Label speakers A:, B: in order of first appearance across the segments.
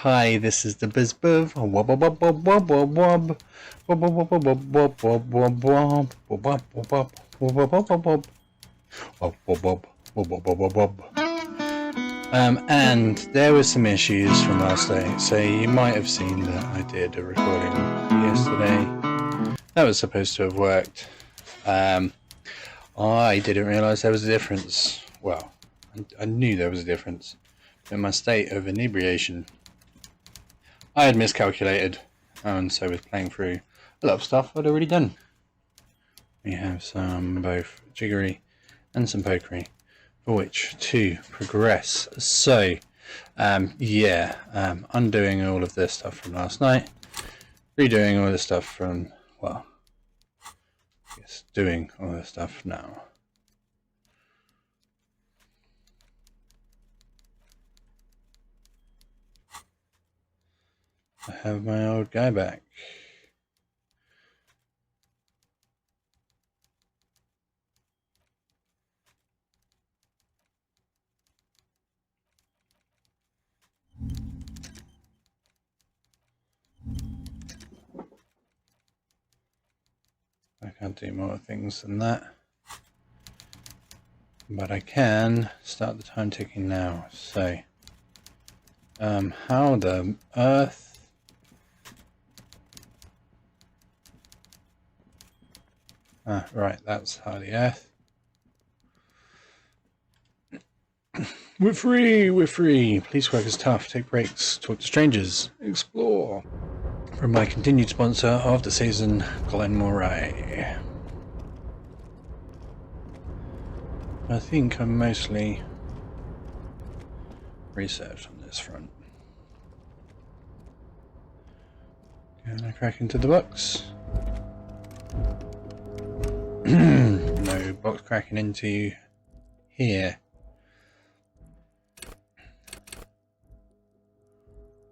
A: Hi, this is the D.B.S.B.F. Wob wob wob wob wob wob wob. Wob wob wob wob wob wob wob wob. Wob wob wob wob wob wob wob wob. Wob wob wob wob wob wob wob wob. And there were some issues from last night, so you might have seen that I did a recording yesterday. That was supposed to have worked. I didn't realise there was a difference. Well, I knew there was a difference. In my state of inebriation, I had miscalculated, and so was playing through a lot of stuff I'd already done. We have some both jiggery and some pokery for which to progress. So, undoing all of this stuff from last night, redoing all the stuff from, well, I guess doing all the stuff now. I have my old guy back. I can't do more things than that, but I can start the time ticking now. So, how the earth? Right, that's how the earth. We're free, we're free. Police work is tough. Take breaks, talk to strangers, explore. From my continued sponsor of the season, Glenmore. I think I'm mostly researched on this front. Can I crack into the box? No box cracking into here.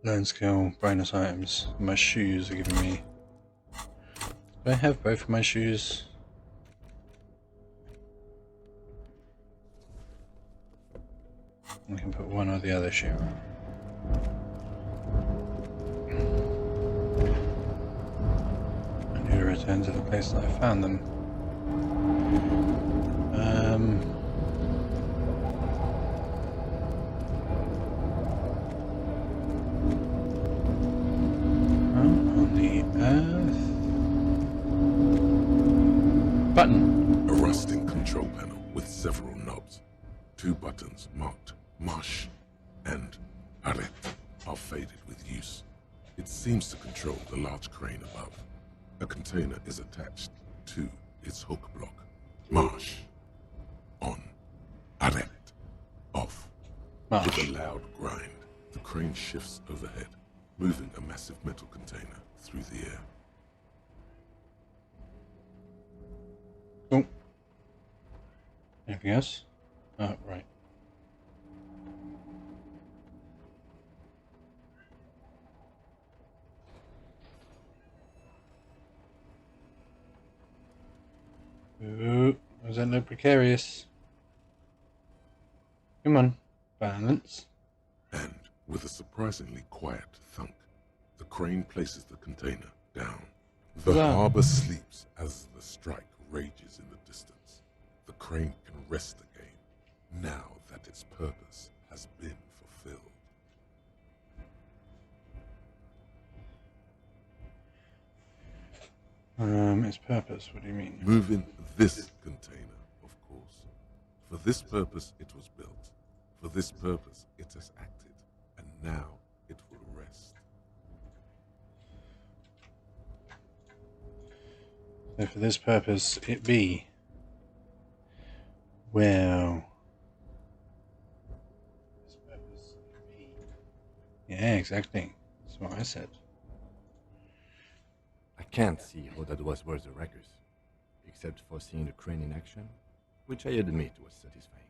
A: Learn skill, bonus items. My shoes are giving me. Do I have both of my shoes? I can put one or the other shoe on. I need to return to the place that I found them. On the earth. Button.
B: A rusting control panel with several knobs. 2 buttons marked Marsh and Arret are faded with use. It seems to control the large crane above. A container is attached to its hook block. Marsh. On. Arret. Off.
A: Marsh.
B: With a loud grind, the crane shifts overhead, moving a massive metal container through the air.
A: Oh. Anything else? Oh, right. Ooh, was that no precarious? Come on, balance.
B: And, with a surprisingly quiet thunk, the crane places the container down. The harbor sleeps as the strike rages in the distance. The crane can rest again, now that its purpose has been fulfilled.
A: Its purpose, what do you mean?
B: Moving this container, of course. For this purpose it was built. For this purpose it has acted. And now it will rest.
A: So for this purpose it be. Well. This purpose it be. Yeah, exactly. That's what I said.
C: I can't see how that was worth the records, except for seeing the crane in action, which I admit was satisfying.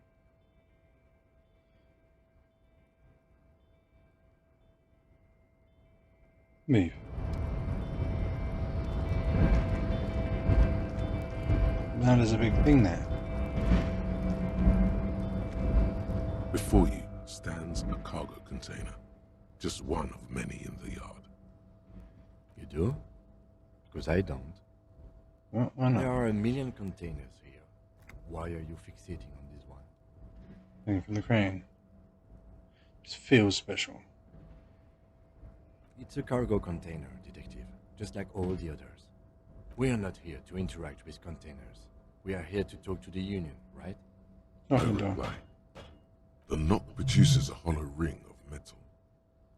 A: Move. That is a big thing there.
B: Before you stands a cargo container. Just one of many in the yard.
C: You do? Because I don't.
A: Well, why
C: There
A: not?
C: are a million containers here. Why are you fixating on this one?
A: Thing from the crane. Just feels special.
C: It's a cargo container, Detective, just like all the others. We are not here to interact with containers. We are here to talk to the Union, right?
B: No
A: Open door.
B: reply. The knock produces a hollow ring of metal.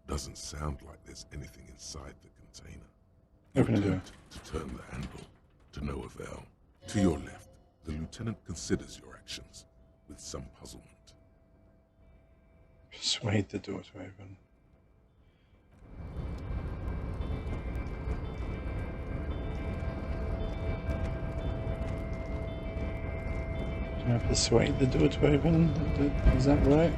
B: Doesn't sound like there's anything inside the container. You
A: Open the door.
B: attempt to turn the handle, to no avail. To your left, the lieutenant considers your actions with some puzzlement.
A: Persuade the door to open. Can I persuade the door to open? Is that right?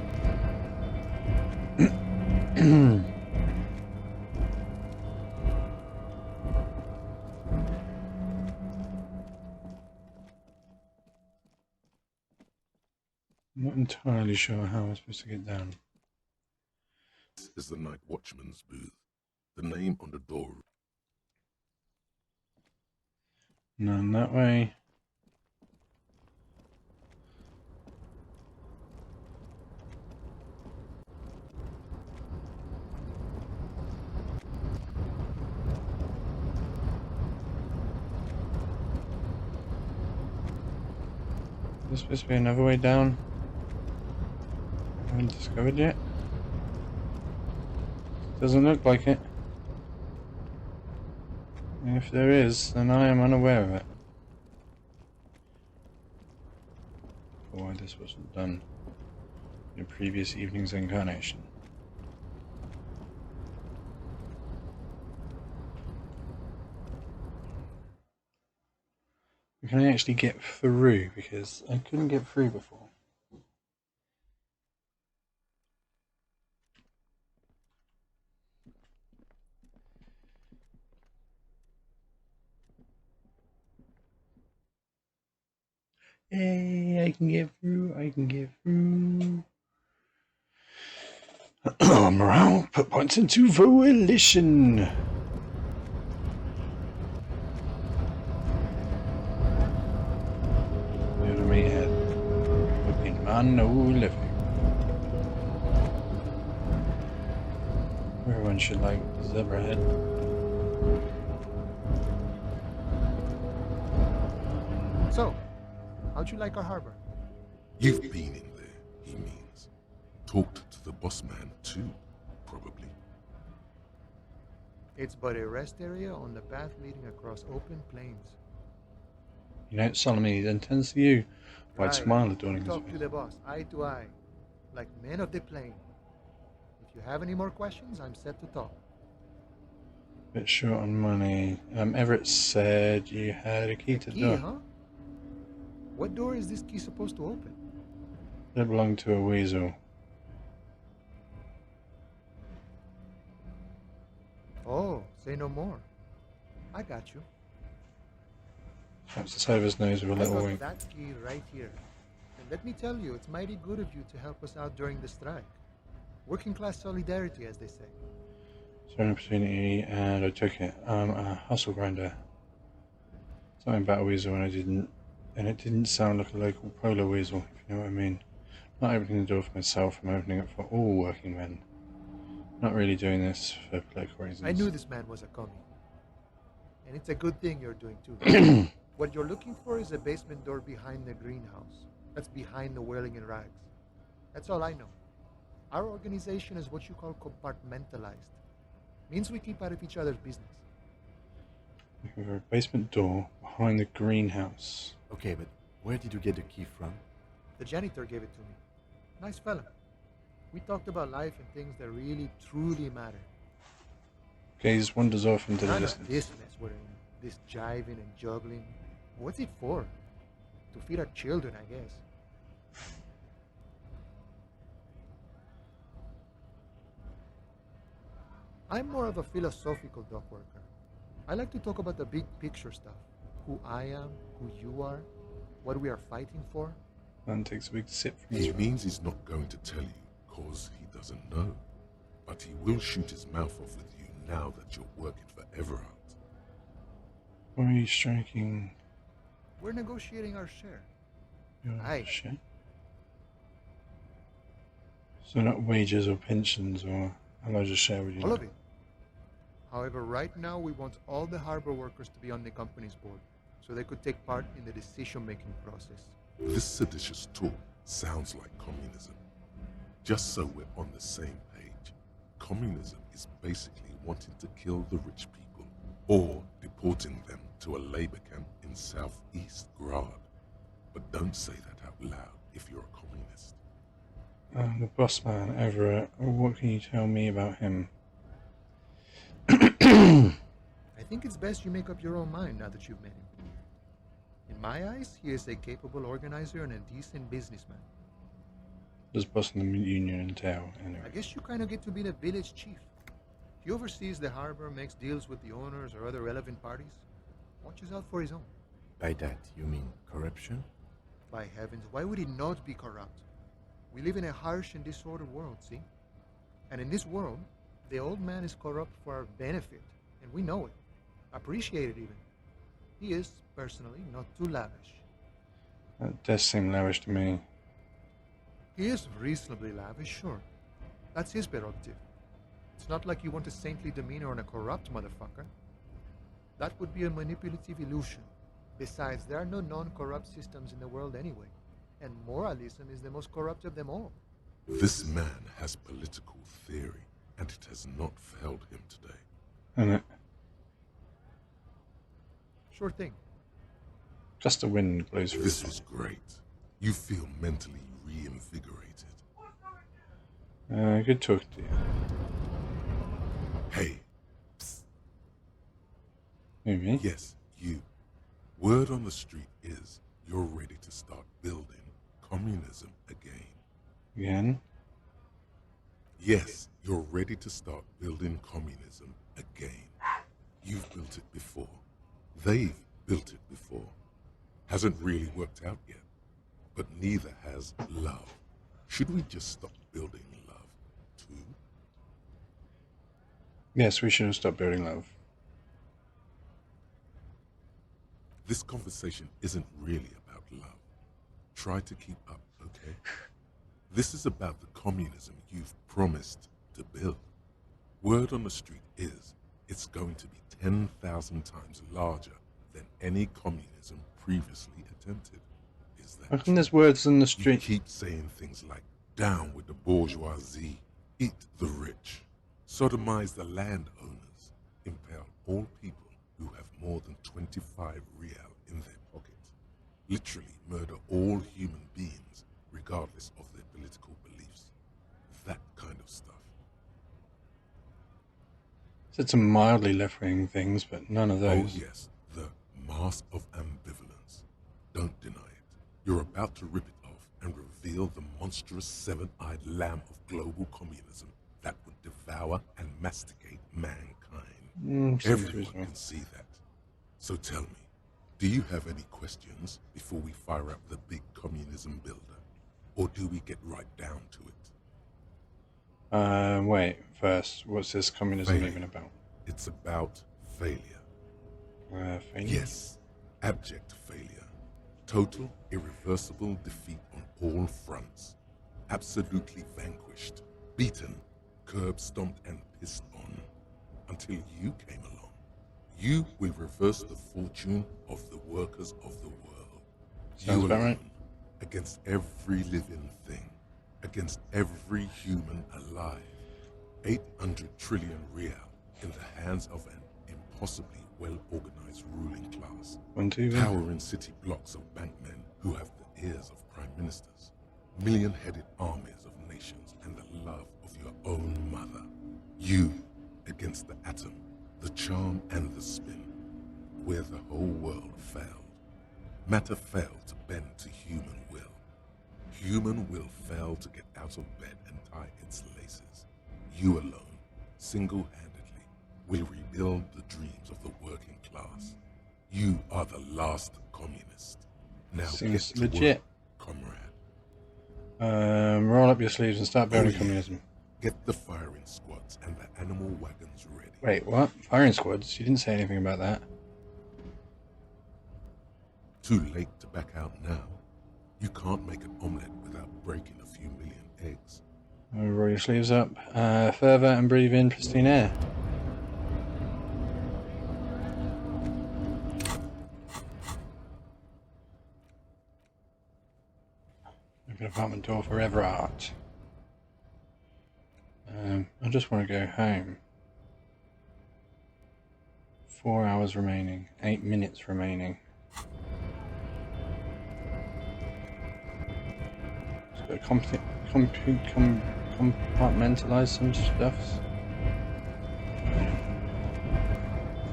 A: I'm not entirely sure how I'm supposed to get down.
B: This is the night watchman's booth. The name on the door.
A: None that way. There's supposed to be another way down. I haven't discovered yet. Doesn't look like it. And if there is, then I am unaware of it. Why this wasn't done in a previous evening's incarnation. Can I actually get through? Because I couldn't get through before. Hey, I can get through, I can get through. Morale, put points into volition. Over me head. Looking man, no living. Everyone should like zebra head.
D: So, how'd you like our harbor?
B: You've been in there, he means. Talked to the boss man too, probably.
D: It's but a rest area on the path leading across open plains.
A: You note solemnly, then turns to you. Wide
D: Right.
A: smile adorning his
D: Talk to
A: face.
D: the boss, eye to eye, like men of the plain. If you have any more questions, I'm set to talk.
A: Bit short on money. Everett said you had a key to the
D: Key,
A: door.
D: huh? What door is this key supposed to open?
A: It belonged to a weasel.
D: Oh, say no more. I got you.
A: Taps the side of his nose with a
D: I
A: little
D: got
A: wink.
D: that key right here. And let me tell you, it's mighty good of you to help us out during the strike. Working class solidarity, as they say.
A: Saw an opportunity and I took it. A hustle grinder. Something about a weasel and it didn't sound like a local polar weasel, if you know what I mean. Not opening the door for myself, I'm opening it for all working men. Not really doing this for political reasons.
D: I knew this man was a commie. And it's a good thing you're doing too. What you're looking for is a basement door behind the greenhouse. That's behind the whirling in rags. That's all I know. Our organization is what you call compartmentalized. Means we keep out of each other's business.
A: Looking for a basement door behind the greenhouse.
C: Okay, but where did you get the key from?
D: The janitor gave it to me. Nice fella. We talked about life and things that really, truly matter.
A: Gaze wanders off into the
D: None of
A: distance.
D: this mess we're in. This jiving and juggling. What's it for? To feed our children, I guess. I'm more of a philosophical dock worker. I like to talk about the big picture stuff. Who I am, who you are, what we are fighting for.
A: Man takes a big sip from his
B: He
A: drink.
B: means he's not going to tell you, cause he doesn't know. but he will shoot his mouth off with you now that you're working for Everard.
A: Why are you striking
D: We're negotiating our share.
A: your
D: Aye.
A: shit? So not wages or pensions or I'll just share with you.
D: All of it. However, right now we want all the harbor workers to be on the company's board, so they could take part in the decision-making process.
B: This seditious talk sounds like communism. Just so we're on the same page, communism is basically wanting to kill the rich people or deporting them to a labor camp in southeast Grad. But don't say that out loud if you're a communist.
A: The boss man, Everett. What can you tell me about him?
D: I think it's best you make up your own mind now that you've met him. In my eyes, he is a capable organizer and a decent businessman.
A: Does bossing the union entail anyway?
D: I guess you kind of get to be the village chief. He oversees the harbor, makes deals with the owners or other relevant parties, watches out for his own.
C: By that, you mean corruption?
D: By heavens, why would he not be corrupt? We live in a harsh and disordered world, see? And in this world, the old man is corrupt for our benefit, and we know it. Appreciate it even. He is, personally, not too lavish.
A: That does seem lavish to me.
D: He is reasonably lavish, sure. That's his prerogative. It's not like you want a saintly demeanor on a corrupt motherfucker. That would be a manipulative illusion. Besides, there are no non-corrupt systems in the world anyway, and moralism is the most corrupt of them all.
B: This man has political theory, and it has not failed him today.
A: And it
D: Sure thing.
A: just the wind blows through.
B: This was great. You feel mentally reinvigorated.
A: Good talk to you.
B: Hey,
A: Who, me?
B: yes, you. Word on the street is you're ready to start building communism again.
A: Again?
B: Yes, you're ready to start building communism again. You've built it before. They've built it before. Hasn't really worked out yet. But neither has love. Should we just stop building love, too?
A: Yes, we should have stopped building love.
B: This conversation isn't really about love. Try to keep up, okay? This is about the communism you've promised to build. Word on the street is it's going to be 10,000 times larger than any communism previously attempted. Is
A: How
B: that
A: come there's words in the
B: You
A: street?
B: keep saying things like, down with the bourgeoisie, eat the rich, sodomize the landowners, impale all people who have more than 25 real in their pocket, literally murder all human beings regardless of their political beliefs. That kind of stuff.
A: Said some mildly left-wing things, but none of those.
B: Oh yes, the mask of ambivalence. Don't deny it. You're about to rip it off and reveal the monstrous seven-eyed lamb of global communism that would devour and masticate mankind.
A: Seems
B: Everyone
A: reasonable.
B: can see that. So tell me, do you have any questions before we fire up the big communism builder? Or do we get right down to it?
A: Wait, first, what's this communism
B: Failure.
A: even about?
B: It's about failure.
A: Failure?
B: Yes, abject failure. Total, irreversible defeat on all fronts. Absolutely vanquished, beaten, curb-stomped and pissed on. Until you came along. You will reverse the fortune of the workers of the world.
A: Sounds
B: You
A: about
B: alone,
A: right.
B: against every living thing. Against every human alive. 800 trillion real in the hands of an impossibly well-organized ruling class.
A: 1, 2, then.
B: Towering city blocks of bankmen who have the ears of prime ministers. Million-headed armies of nations and the love of your own mother. You against the atom, the charm and the spin. Where the whole world failed. Matter failed to bend to human will. Human will fail to get out of bed and tie its laces. You alone, single-handedly, will rebuild the dreams of the working class. You are the last communist. Now
A: Seems
B: get to
A: legit.
B: work, comrade.
A: Roll up your sleeves and start building
B: yeah.
A: communism.
B: Get the firing squads and the animal wagons ready.
A: Wait, what? Firing squads? You didn't say anything about that.
B: Too late to back out now. You can't make an omelette without breaking a few million eggs.
A: Roll your sleeves up further and breathe in pristine air. Open apartment door for Everard. I just want to go home. 4 hours remaining. 8 minutes remaining. Just got to compartmentalize some stuff.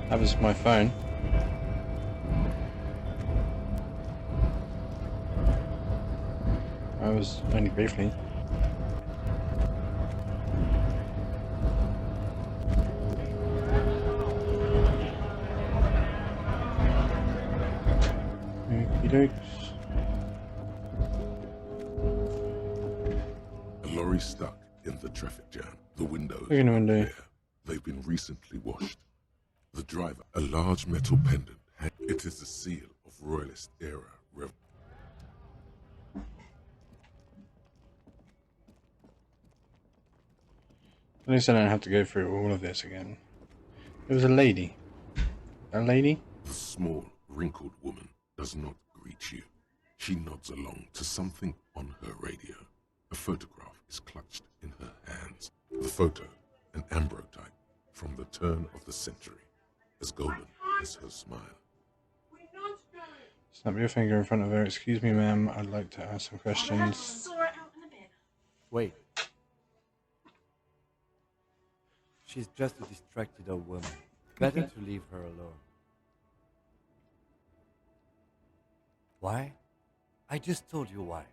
A: That was my phone. I was only briefly. Okey-dokes.
B: A lorry stuck in the traffic jam. The windows
A: Look in the window.
B: are bare. They've been recently washed. The driver, a large metal pendant. It is the seal of Royalist era.
A: At least I don't have to go through all of this again. There was a lady. A lady?
B: The small, wrinkled woman does not greet you. She nods along to something on her radio. A photograph is clutched in her hands. The photo, an ambrotype from the turn of the century, as golden as her smile.
A: Snap your finger in front of her. Excuse me, ma'am. I'd like to ask some questions.
C: Wait. She's just a distracted old woman. Better to leave her alone. Why? I just told you why.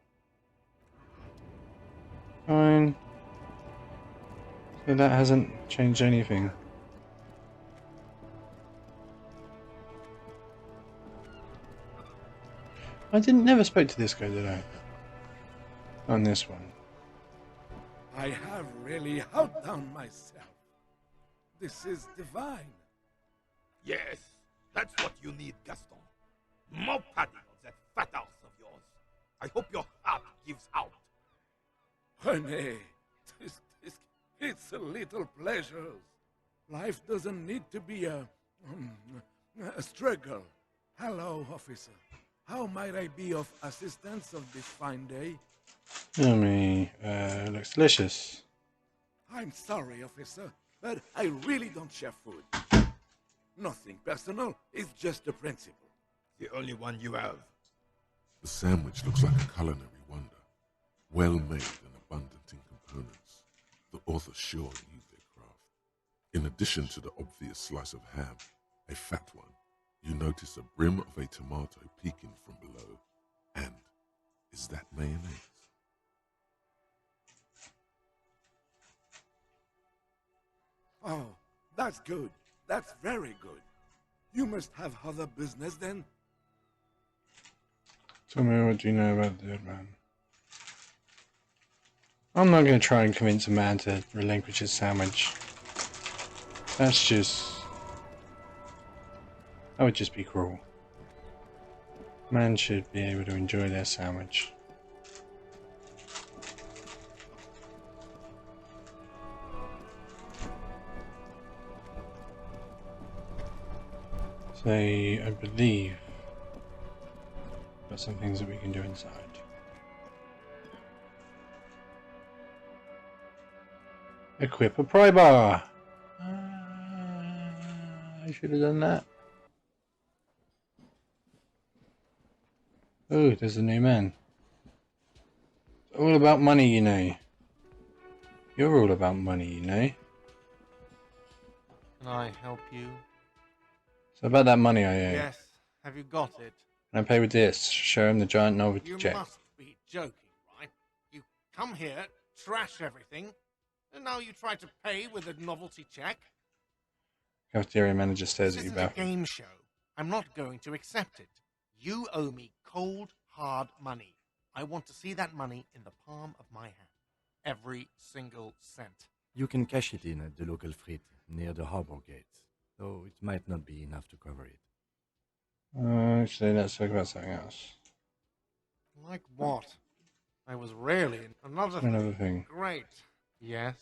A: Fine. So that hasn't changed anything. I never spoke to this guy, did I? On this one.
E: I have really outdone myself. This is divine.
F: Yes, that's what you need, Gaston. More padding on that fat house of yours. I hope your heart gives out.
E: Honey, it's a little pleasures. Life doesn't need to be a struggle. Hello, officer. How might I be of assistance on this fine day?
A: Yummy. Looks delicious.
E: I'm sorry, officer, but I really don't share food. Nothing personal, it's just a principle.
F: The only one you have.
B: The sandwich looks like a culinary wonder. Well made and abundant in components. The author sure knew their craft. In addition to the obvious slice of ham, a fat one, you notice a brim of a tomato peeking from below. And is that mayonnaise?
E: Oh, that's good. That's very good. You must have other business then?
A: Tell me, what do you know about the dead man? I'm not going to try and convince a man to relinquish his sandwich. That's just... That would just be cruel. Man should be able to enjoy their sandwich. So, I believe got some things that we can do inside. Equip a pry bar! I should have done that. Oh, there's a new man. It's all about money, you know. You're all about money, you know.
G: Can I help you?
A: So about that money I owe.
G: Yes. Have you got it?
A: Can I pay with this? Show him the giant novelty
G: You
A: check.
G: must be joking, right? You come here, trash everything, and now you try to pay with a novelty check?
A: Cafeteria manager stares
G: This
A: at you
G: isn't a
A: baffled.
G: game show. I'm not going to accept it. You owe me cold, hard money. I want to see that money in the palm of my hand. every single cent.
C: You can cash it in at the local fleet near the harbor gates, though it might not be enough to cover it.
A: Actually, let's talk about something else.
G: Like what? I was rarely in another
A: Another thing.
G: Great. Yes.